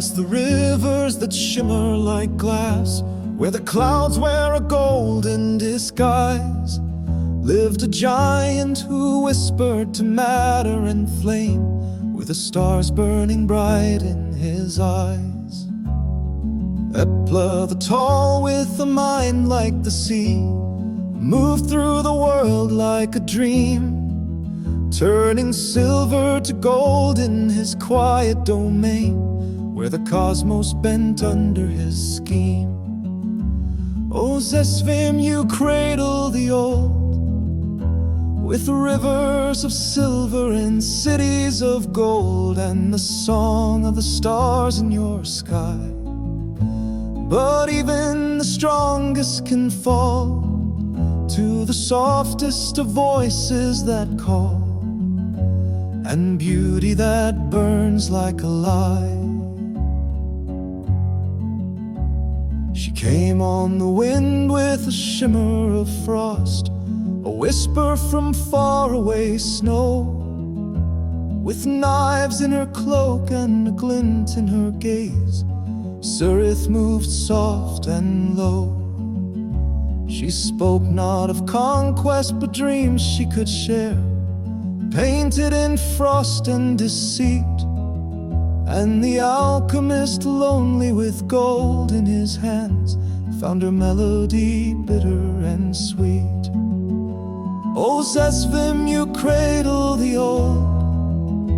past the rivers that shimmer like glass, where the clouds wear a golden disguise, lived a giant who whispered to matter and flame, with the stars burning bright in his eyes. Epla the tall, with a mind like the sea, moved through the world like a dream, turning silver to gold in his quiet domain, where the cosmos bent under his scheme. O Zesvim, you cradle the old, with rivers of silver and cities of gold, and the song of the stars in your sky. But even the strongest can fall to the softest of voices that call, and beauty that burns like a lie. She came on the wind with a shimmer of frost, a whisper from faraway snow, with knives in her cloak and a glint in her gaze. Surith moved soft and low. She spoke not of conquest, but dreams she could share, painted in frost and deceit. And the alchemist, lonely with gold in his hands, found her melody bitter and sweet. O Zesvim, you cradle the old,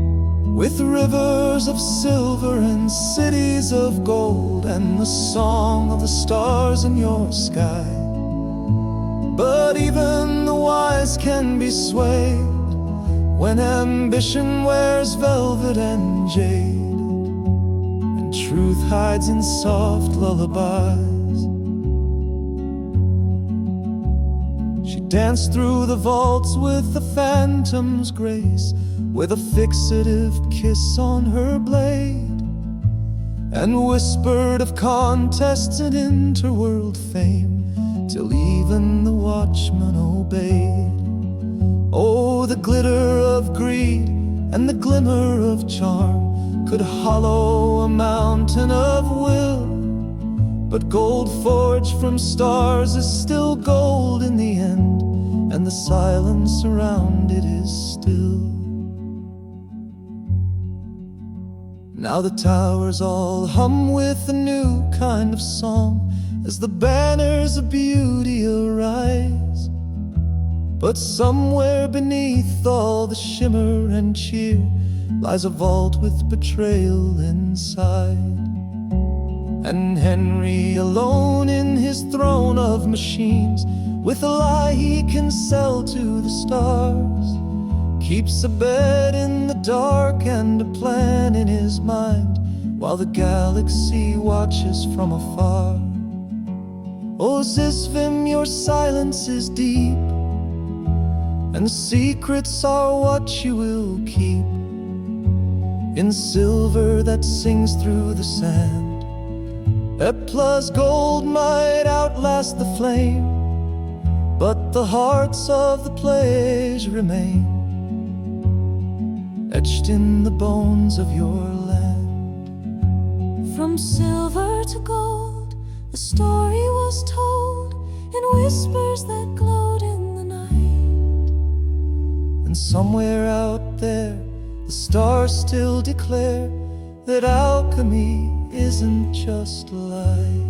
with rivers of silver and cities of gold, and the song of the stars in your sky. But even the wise can be swayed when ambition wears velvet and jade, and truth hides in soft lullabies. She danced through the vaults with the phantom's grace, with a fixative kiss on her blade, and whispered of contests and interworld fame, till even the watchman obeyed. Oh, the glitter of greed and the glimmer of charm could hollow a mountain of will, but gold forged from stars is still gold in the end, and the silence around it is still. Now the towers all hum with a new kind of song, as the banners of beauty arise. But somewhere beneath all the shimmer and cheer lies a vault with betrayal inside. And Henry, alone in his throne of machines, with a lie he can sell to the stars, keeps a bed in the dark and a plan in his mind, while the galaxy watches from afar. O Zesvim, your silence is deep, and secrets are what you will keep in silver that sings through the sand. Epla's gold might outlast the flame, but the hearts of the players remain, etched in the bones of your land. From silver to gold, the story was told in whispers that glowed in the night. And somewhere out there, the stars still declare that alchemy isn't just light.